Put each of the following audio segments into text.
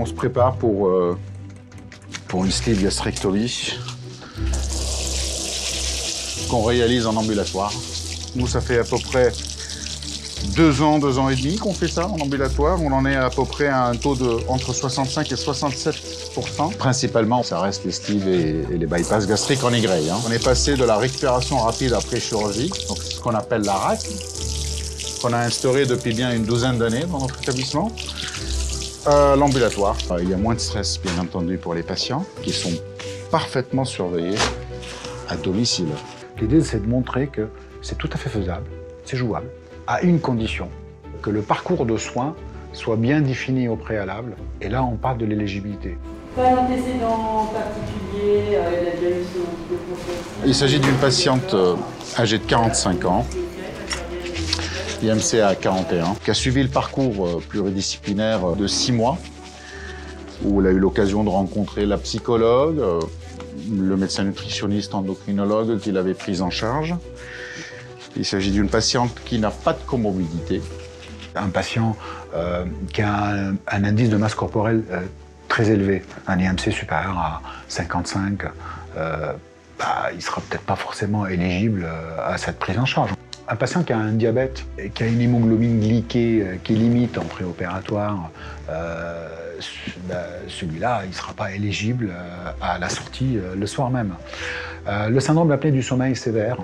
on se prépare pour une sleeve gastrectomie qu'on réalise en ambulatoire. Nous, ça fait à peu près 2 ans et demi qu'on fait ça en ambulatoire. On en est à peu près à un taux de entre 65 et 67%. Principalement, ça reste les sleeves et les bypass gastriques en aigreille. On est passé de la récupération rapide après chirurgie, donc ce qu'on appelle la RAC, qu'on a instauré depuis bien une douzaine d'années dans notre établissement. L'ambulatoire. Il y a moins de stress, bien entendu, pour les patients qui sont parfaitement surveillés à domicile. L'idée, c'est de montrer que c'est tout à fait faisable, c'est jouable, à une condition, que le parcours de soins soit bien défini au préalable. Et là, on parle de l'éligibilité. Pas d'antécédent particulier, elle a déjà eu ce type de consultation. Il s'agit d'une patiente âgée de 45 ans, IMC à 41, qui a suivi le parcours pluridisciplinaire de 6 mois, où elle a eu l'occasion de rencontrer la psychologue, le médecin nutritionniste endocrinologue qui l'avait prise en charge. Il s'agit d'une patiente qui n'a pas de comorbidité. Un patient qui a un indice de masse corporelle très élevé, un IMC supérieur à 55, il ne sera peut-être pas forcément éligible à cette prise en charge. Un patient qui a un diabète et qui a une hémoglobine glyquée qui est limite en préopératoire, celui-là, il ne sera pas éligible à la sortie le soir même. Le syndrome d'apnée du sommeil sévère,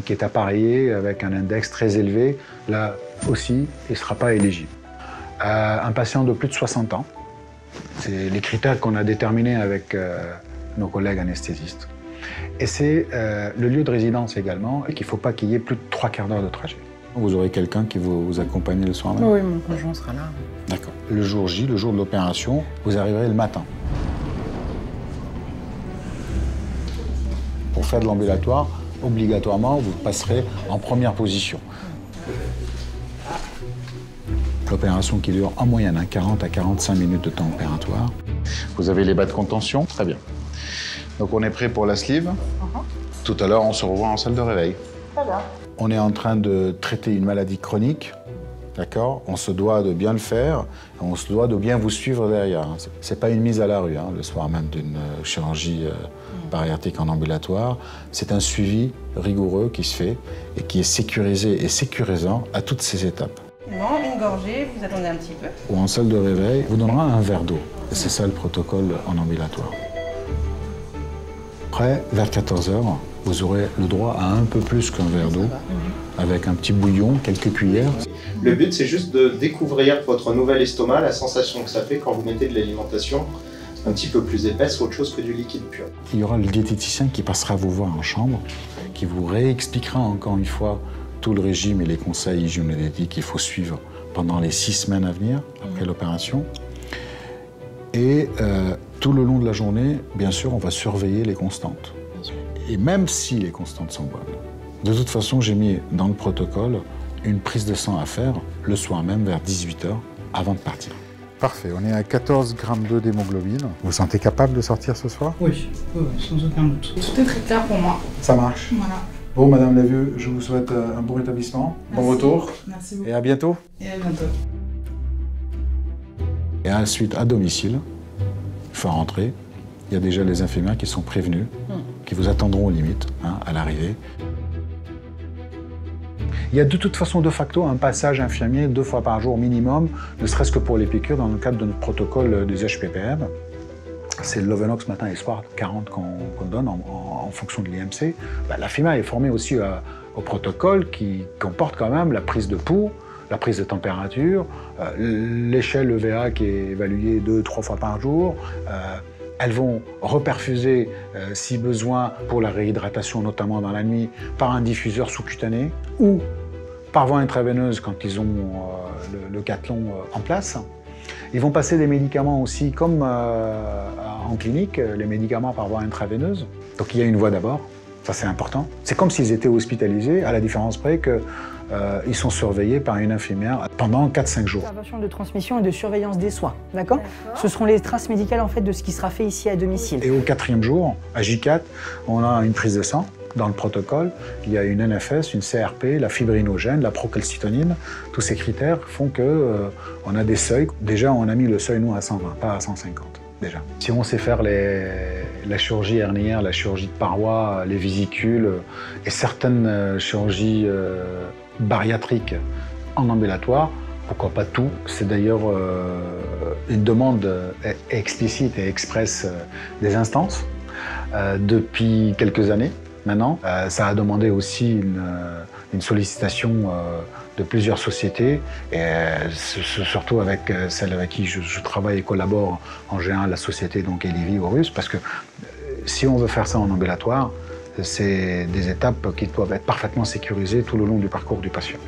qui est appareillé avec un index très élevé, là aussi, il ne sera pas éligible. Un patient de plus de 60 ans, c'est les critères qu'on a déterminés avec nos collègues anesthésistes. Et c'est le lieu de résidence également, et qu'il ne faut pas qu'il y ait plus de 3/4 d'heure de trajet. Vous aurez quelqu'un qui vous accompagne le soir même? Oui, mon conjoint sera là. D'accord. Le jour J, le jour de l'opération, vous arriverez le matin. Pour faire de l'ambulatoire, obligatoirement, vous passerez en première position. L'opération qui dure en moyenne 40 à 45 minutes de temps opératoire. Vous avez les bas de contention, très bien. Donc on est prêt pour la sleeve. Tout à l'heure, on se revoit en salle de réveil. Très bien. On est en train de traiter une maladie chronique, d'accord? On se doit de bien le faire, on se doit de bien vous suivre derrière. C'est pas une mise à la rue, le soir même d'une chirurgie bariatrique en ambulatoire. C'est un suivi rigoureux qui se fait et qui est sécurisé et sécurisant à toutes ces étapes. Non, une gorgée, vous attendez un petit peu. Ou en salle de réveil, vous donnera un verre d'eau. C'est ça le protocole en ambulatoire. Après, vers 14 h, vous aurez le droit à un peu plus qu'un verre d'eau, avec un petit bouillon, quelques cuillères. Le but, c'est juste de découvrir votre nouvel estomac, la sensation que ça fait quand vous mettez de l'alimentation un petit peu plus épaisse, autre chose que du liquide pur. Il y aura le diététicien qui passera vous voir en chambre, qui vous réexpliquera encore une fois tout le régime et les conseils hygiéno-diététiques qu'il faut suivre pendant les 6 semaines à venir, après l'opération. Et tout le long de la journée, bien sûr, on va surveiller les constantes. Et même si les constantes sont bonnes, de toute façon, j'ai mis dans le protocole une prise de sang à faire le soir même vers 18 h avant de partir. Parfait, on est à 14,2 g d'hémoglobine. Vous vous sentez capable de sortir ce soir? Oui, sans aucun doute. Tout est très clair pour moi. Ça marche. Voilà. Bon, Madame Lavieux, je vous souhaite un bon rétablissement, bon retour. Merci beaucoup. Et à bientôt. Et à bientôt. Et ensuite, à domicile, une fois rentré, il y a déjà les infirmières qui sont prévenues, qui vous attendront aux limites, à l'arrivée. Il y a de toute façon, de facto, un passage infirmier 2 fois par jour minimum, ne serait-ce que pour les piqûres, dans le cadre de notre protocole des HPPM. C'est le Lovenox matin et soir 40 qu'on donne en fonction de l'IMC. L'infirmière est formée aussi au protocole qui comporte quand même la prise de pouls, la prise de température, l'échelle EVA qui est évaluée 2-3 fois par jour. Elles vont reperfuser, si besoin, pour la réhydratation, notamment dans la nuit, par un diffuseur sous-cutané ou par voie intraveineuse quand ils ont le cathlon en place. Ils vont passer des médicaments aussi, comme en clinique, les médicaments par voie intraveineuse. Donc il y a une voie d'abord, ça c'est important. C'est comme s'ils étaient hospitalisés, à la différence près qu'ils sont surveillés par une infirmière pendant 4-5 jours. Observation de transmission et de surveillance des soins, d'accord? Ce seront les traces médicales en fait de ce qui sera fait ici à domicile. Et au 4e jour, à J4, on a une prise de sang Dans le protocole, il y a une NFS, une CRP, la fibrinogène, la procalcitonine. Tous ces critères font qu'on a des seuils. Déjà, on a mis le seuil, nous, à 120, pas à 150. Déjà. Si on sait faire la chirurgie hernière, la chirurgie de paroi, les vésicules et certaines chirurgies bariatriques en ambulatoire, pourquoi pas tout? C'est d'ailleurs une demande explicite et expresse des instances depuis quelques années maintenant. Ça a demandé aussi une sollicitation de plusieurs sociétés, et surtout avec celle avec qui je travaille et collabore en général, la société donc Elivi Horus, parce que si on veut faire ça en ambulatoire, c'est des étapes qui doivent être parfaitement sécurisées tout le long du parcours du patient.